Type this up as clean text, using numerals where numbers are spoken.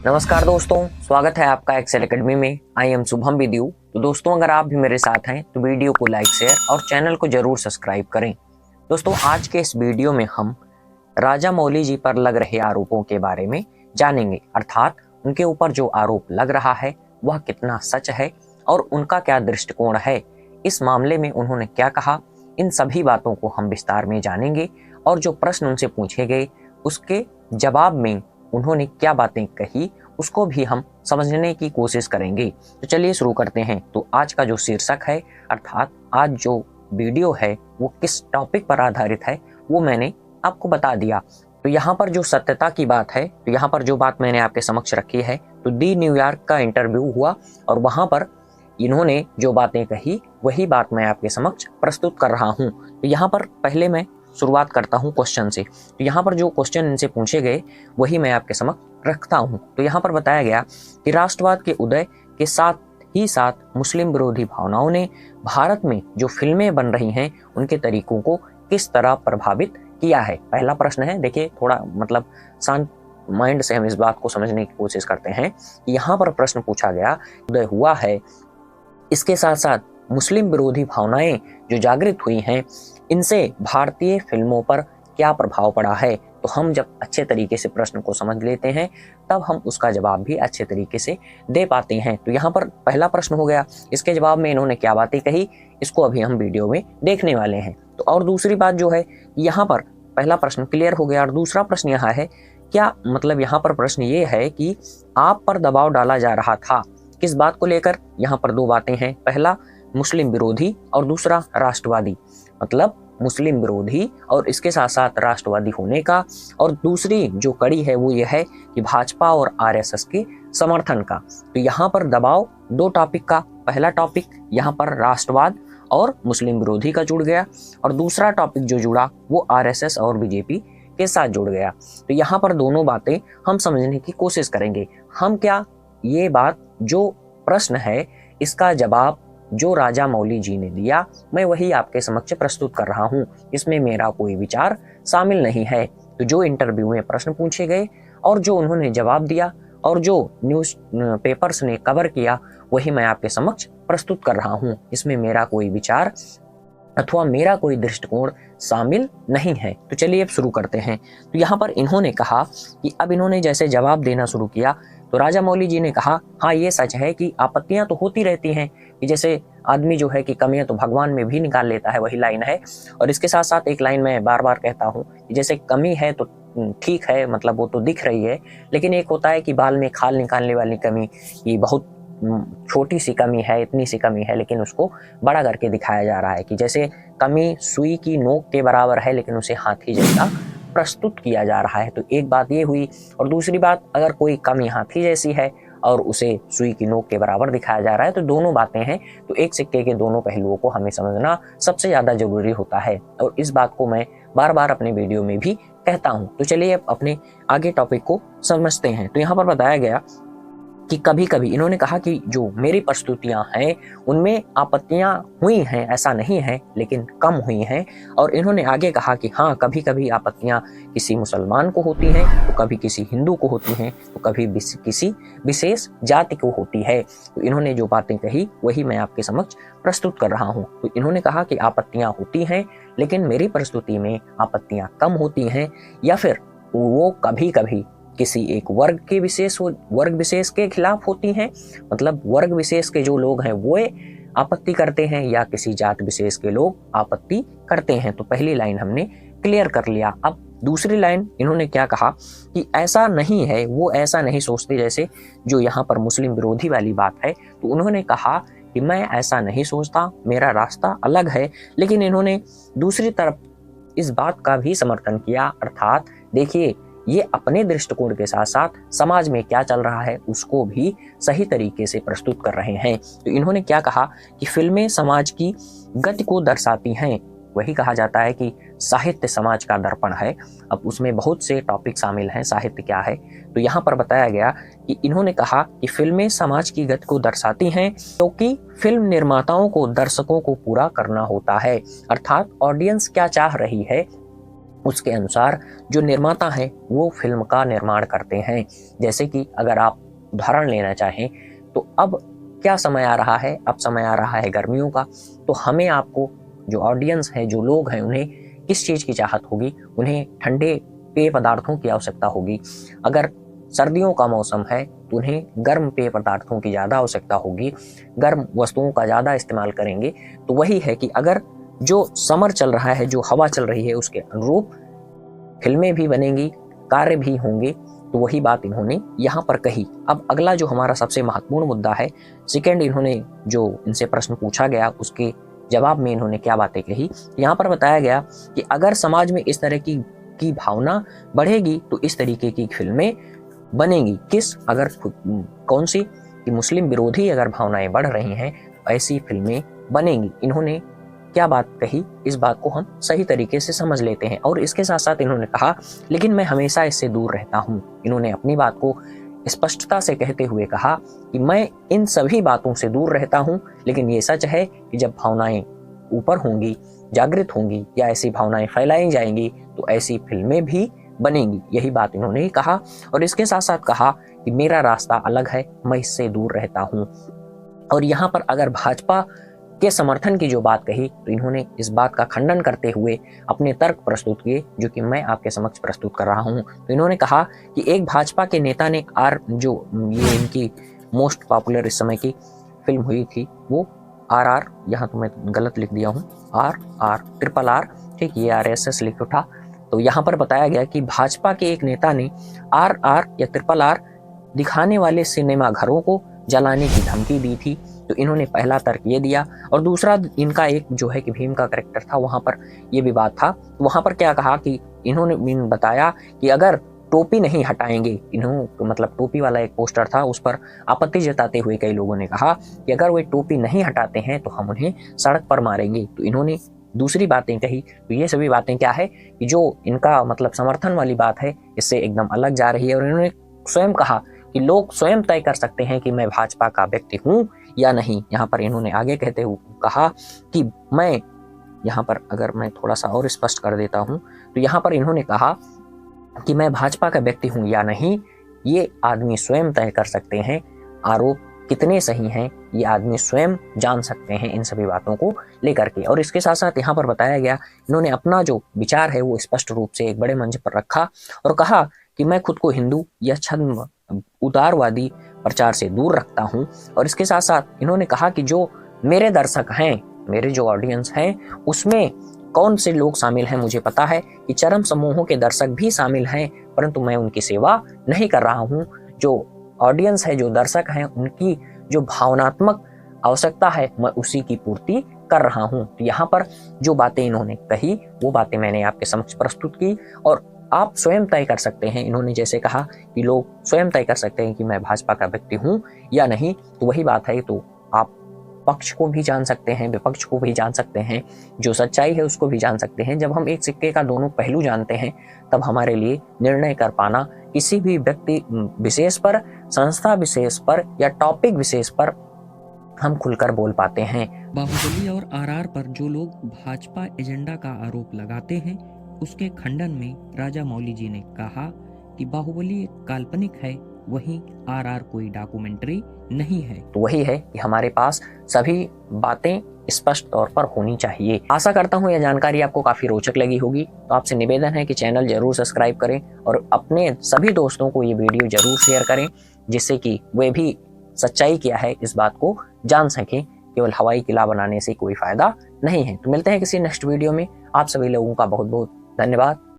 नमस्कार दोस्तों, स्वागत है आपका एक्सेल एकेडमी में। I am Shubham with you. तो दोस्तों, अगर आप भी मेरे साथ हैं तो वीडियो को लाइक, शेयर और चैनल को जरूर सब्सक्राइब करें। दोस्तों, आज के इस वीडियो में हम राजामौली जी पर लग रहे आरोपों के बारे में जानेंगे, अर्थात उनके ऊपर जो आरोप लग रहा है वह कितना सच है और उनका क्या दृष्टिकोण है, इस मामले में उन्होंने क्या कहा, इन सभी बातों को हम विस्तार में जानेंगे। और जो प्रश्न उनसे पूछे गए उसके जवाब में उन्होंने क्या बातें कही उसको भी हम समझने की कोशिश करेंगे। तो चलिए शुरू करते हैं। तो आज का जो शीर्षक है, अर्थात आज जो वीडियो है वो किस टॉपिक पर आधारित है वो मैंने आपको बता दिया। तो यहाँ पर जो सत्यता की बात है, तो यहाँ पर जो बात मैंने आपके समक्ष रखी है, तो दी न्यूयॉर्क का इंटरव्यू हुआ और वहाँ पर इन्होंने जो बातें कही वही बात मैं आपके समक्ष प्रस्तुत कर रहा हूँ। तो यहाँ पर पहले मैं शुरुआत करता हूँ क्वेश्चन से। तो यहाँ पर जो क्वेश्चन इनसे पूछे गए वही मैं आपके समक्ष रखता हूँ। तो यहाँ पर बताया गया कि राष्ट्रवाद के उदय के साथ ही साथ मुस्लिम विरोधी भावनाओं ने भारत में जो फिल्में बन रही हैं उनके तरीकों को किस तरह प्रभावित किया है। पहला प्रश्न है, देखिए थोड़ा मतलब शांत माइंड से हम इस बात को समझने की कोशिश करते हैं। यहाँ पर प्रश्न पूछा गया, उदय हुआ है, इसके साथ साथ मुस्लिम विरोधी भावनाएं जो जागृत हुई हैं, इनसे भारतीय फिल्मों पर क्या प्रभाव पड़ा है। तो हम जब अच्छे तरीके से प्रश्न को समझ लेते हैं तब हम उसका जवाब भी अच्छे तरीके से दे पाते हैं। तो यहाँ पर पहला प्रश्न हो गया, इसके जवाब में इन्होंने क्या बातें कही, इसको अभी हम वीडियो में देखने वाले हैं। तो और दूसरी बात जो है, यहाँ पर पहला प्रश्न क्लियर हो गया और दूसरा प्रश्न यहाँ है, क्या मतलब यहाँ पर प्रश्न ये है कि आप पर दबाव डाला जा रहा था, किस बात को लेकर। यहाँ पर दो बातें हैं, पहला मुस्लिम विरोधी और दूसरा राष्ट्रवादी, मतलब मुस्लिम विरोधी और इसके साथ साथ राष्ट्रवादी होने का। और दूसरी जो कड़ी है वो ये है कि भाजपा और आरएसएस के समर्थन का। तो यहाँ पर दबाव दो टॉपिक का, पहला टॉपिक यहाँ पर राष्ट्रवाद और मुस्लिम विरोधी का जुड़ गया और दूसरा टॉपिक जो जुड़ा वो आरएसएस और बीजेपी के साथ जुड़ गया। तो यहाँ पर दोनों बातें हम समझने की कोशिश करेंगे। हम क्या ये बात जो प्रश्न है इसका जवाब जो राजामौली जी ने दिया मैं वही आपके समक्ष प्रस्तुत कर रहा हूँ, इसमें मेरा कोई विचार शामिल नहीं है। तो जो इंटरव्यू में प्रश्न पूछे गए और जो उन्होंने जवाब दिया और जो न्यूज़ पेपर्स ने कवर किया वही मैं आपके समक्ष प्रस्तुत कर रहा हूँ, इसमें मेरा कोई विचार अथवा मेरा कोई दृष्टिकोण शामिल नहीं है। तो चलिए अब शुरू करते हैं। तो यहाँ पर इन्होंने कहा कि अब इन्होंने जैसे जवाब देना शुरू किया तो राजामौली जी ने कहा, हाँ ये सच है कि आपत्तियां तो होती रहती हैं, कि जैसे आदमी जो है कि कमियां तो भगवान में भी निकाल लेता है, वही लाइन है। और इसके साथ साथ एक लाइन मैं बार बार कहता हूँ कि जैसे कमी है तो ठीक है, मतलब वो तो दिख रही है, लेकिन एक होता है कि बाल में खाल निकालने वाली कमी, ये बहुत छोटी सी कमी है, इतनी सी कमी है, लेकिन उसको बड़ा करके दिखाया जा रहा है कि जैसे कमी सुई की नोक के बराबर है लेकिन उसे हाथी जैसा प्रस्तुत किया जा रहा है। तो एक बात ये हुई। और दूसरी बात, अगर कोई कमी हाथी जैसी है और उसे सुई की नोक के बराबर दिखाया जा रहा है तो दोनों बातें हैं। तो एक सिक्के के दोनों पहलुओं को हमें समझना सबसे ज़्यादा जरूरी होता है और इस बात को मैं बार बार अपने वीडियो में भी कहता हूँ। तो चलिए अब अपने आगे टॉपिक को समझते हैं। तो यहाँ पर बताया गया कि कभी कभी इन्होंने कहा कि जो मेरी प्रस्तुतियां हैं उनमें आपत्तियां हुई हैं, ऐसा नहीं है, लेकिन कम हुई हैं। और इन्होंने आगे कहा कि हाँ, कभी कभी आपत्तियां किसी मुसलमान को होती हैं, तो कभी किसी हिंदू को होती हैं, तो कभी किसी विशेष जाति को होती है। तो इन्होंने जो बातें कही वही मैं आपके समक्ष प्रस्तुत कर रहा हूँ। तो इन्होंने कहा कि आपत्तियां होती हैं लेकिन मेरी प्रस्तुति में आपत्तियां कम होती हैं, या फिर वो कभी कभी किसी एक वर्ग विशेष के खिलाफ होती हैं, मतलब वर्ग विशेष के जो लोग हैं वो आपत्ति करते हैं या किसी जात विशेष के लोग आपत्ति करते हैं। तो पहली लाइन हमने क्लियर कर लिया। अब दूसरी लाइन इन्होंने क्या कहा कि ऐसा नहीं है, वो ऐसा नहीं सोचते, जैसे जो यहाँ पर मुस्लिम विरोधी वाली बात है। तो उन्होंने कहा कि मैं ऐसा नहीं सोचता, मेरा रास्ता अलग है। लेकिन इन्होंने दूसरी तरफ इस बात का भी समर्थन किया, अर्थात देखिए ये अपने दृष्टिकोण के साथ साथ समाज में क्या चल रहा है उसको भी सही तरीके से प्रस्तुत कर रहे हैं। तो इन्होंने क्या कहा कि फिल्में समाज की गति को दर्शाती हैं। वही कहा जाता है कि साहित्य समाज का दर्पण है। अब उसमें बहुत से टॉपिक शामिल हैं, साहित्य क्या है। तो यहाँ पर बताया गया कि इन्होंने कहा कि फिल्में समाज की गति को दर्शाती हैं क्योंकि फिल्म निर्माताओं को दर्शकों को पूरा करना होता है, अर्थात ऑडियंस क्या चाह रही है उसके अनुसार जो निर्माता हैं वो फिल्म का निर्माण करते हैं। जैसे कि अगर आप उदाहरण लेना चाहें तो अब क्या समय आ रहा है, अब समय आ रहा है गर्मियों का, तो हमें आपको जो ऑडियंस है, जो लोग हैं, उन्हें किस चीज़ की चाहत होगी, उन्हें ठंडे पेय पदार्थों की आवश्यकता होगी। अगर सर्दियों का मौसम है तो उन्हें गर्म पेय पदार्थों की ज़्यादा आवश्यकता होगी, गर्म वस्तुओं का ज़्यादा इस्तेमाल करेंगे। तो वही है कि अगर जो समर चल रहा है, जो हवा चल रही है, उसके अनुरूप फिल्में भी बनेंगी, कार्य भी होंगे। तो वही बात इन्होंने यहाँ पर कही। अब अगला जो हमारा सबसे महत्वपूर्ण मुद्दा है, सेकेंड इन्होंने जो इनसे प्रश्न पूछा गया उसके जवाब में इन्होंने क्या बातें कही, यहाँ पर बताया गया कि अगर समाज में इस तरह की भावना बढ़ेगी तो इस तरीके की फिल्में बनेंगी। किस, अगर कौन सी, कि मुस्लिम विरोधी अगर भावनाएं बढ़ रही हैं ऐसी फिल्में बनेंगी। इन्होंने क्या बात कही, इस बात को हम सही तरीके से समझ लेते हैं। और इसके साथ साथ इन्होंने कहा लेकिन मैं हमेशा इससे दूर रहता हूँ। इन्होंने अपनी बात को स्पष्टता से कहते हुए कहा कि मैं इन सभी बातों से दूर रहता हूँ, लेकिन ये सच है कि जब भावनाएं ऊपर होंगी, जागृत होंगी या ऐसी भावनाएं फैलाई जाएंगी तो ऐसी फिल्में भी बनेंगी। यही बात इन्होंने कहा। और इसके साथ साथ कहा कि मेरा रास्ता अलग है, मैं इससे दूर रहता हूँ। और यहाँ पर अगर भाजपा के समर्थन की जो बात कही तो इन्होंने इस बात का खंडन करते हुए अपने तर्क प्रस्तुत किए, जो कि मैं आपके समक्ष प्रस्तुत कर रहा हूं। तो इन्होंने कहा कि एक भाजपा के नेता ने जो ये इनकी मोस्ट पॉपुलर इस समय की फिल्म हुई थी वो RR, यहाँ तो मैं गलत लिख दिया हूँ, RR, ठीक, ये RSS लिख उठा। तो यहाँ पर बताया गया कि भाजपा के एक नेता ने RR या RRR दिखाने वाले सिनेमा घरों को जलाने की धमकी दी थी। तो इन्होंने पहला तर्क ये दिया। और दूसरा इनका एक जो है कि भीम का कैरेक्टर था, वहां पर ये विवाद था। वहां पर क्या कहा कि इन्होंने बताया कि अगर टोपी नहीं हटाएंगे, मतलब टोपी वाला एक पोस्टर था, उस पर आपत्ति जताते हुए कई लोगों ने कहा कि अगर वे टोपी नहीं हटाते हैं तो हम उन्हें सड़क पर मारेंगे। तो इन्होंने दूसरी बातें कही। तो ये सभी बातें क्या है कि जो इनका मतलब समर्थन वाली बात है इससे एकदम अलग जा रही है। और इन्होंने स्वयं कहा कि लोग स्वयं तय कर सकते हैं कि मैं भाजपा का व्यक्ति हूं या नहीं। यहाँ पर इन्होंने आगे कहते हुए कहा कि मैं, यहाँ पर अगर मैं थोड़ा सा और स्पष्ट कर देता हूं, तो यहाँ पर इन्होंने कहा कि मैं भाजपा का व्यक्ति हूं या नहीं ये आदमी स्वयं तय कर सकते हैं। आरोप कितने सही हैं ये आदमी स्वयं जान सकते हैं इन सभी बातों को लेकर के। और इसके साथ साथ यहाँ पर बताया गया, इन्होंने अपना जो विचार है वो स्पष्ट रूप से एक बड़े मंच पर रखा और कहा कि मैं खुद को हिंदू या छद्म उदारवादी प्रचार से दूर रखता हूं। और इसके साथ साथ इन्होंने कहा कि जो मेरे दर्शक हैं, मेरे जो ऑडियंस हैं, उसमें कौन से लोग शामिल हैं मुझे पता है कि चरम समूहों के दर्शक भी शामिल हैं, परंतु मैं उनकी सेवा नहीं कर रहा हूं। जो ऑडियंस है, जो दर्शक हैं, उनकी जो भावनात्मक आवश्यकता है मैं उसी की पूर्ति कर रहा हूं। तो यहाँ पर जो बातें इन्होंने कही वो बातें मैंने आपके समक्ष प्रस्तुत की और आप स्वयं तय कर सकते हैं। इन्होंने जैसे कहा कि लोग स्वयं तय कर सकते हैं कि मैं भाजपा का व्यक्ति हूं या नहीं, तो वही बात है। तो आप पक्ष को भी जान सकते हैं, विपक्ष को भी जान सकते हैं, जो सच्चाई है उसको भी जान सकते हैं। जब हम एक सिक्के का दोनों पहलू जानते हैं तब हमारे लिए निर्णय कर पाना किसी भी व्यक्ति विशेष पर, संस्था विशेष पर या टॉपिक विशेष पर हम खुलकर बोल पाते हैं। बाहुबली और RR पर जो लोग भाजपा एजेंडा का आरोप लगाते हैं उसके खंडन में राजा मौली जी ने कहा कि बाहुबली एक काल्पनिक है, वहीं RR कोई डॉक्यूमेंट्री नहीं है। तो वही है कि हमारे पास सभी बातें स्पष्ट तौर पर होनी चाहिए। आशा करता हूँ यह जानकारी आपको काफी रोचक लगी होगी। तो आपसे निवेदन है कि चैनल जरूर सब्सक्राइब करें और अपने सभी दोस्तों को ये वीडियो जरूर शेयर करें, जिससे कि वे भी सच्चाई क्या है इस बात को जान सकें। केवल हवाई किला बनाने से कोई फायदा नहीं है। तो मिलते हैं किसी नेक्स्ट वीडियो में। आप सभी लोगों का बहुत बहुत धन्यवाद।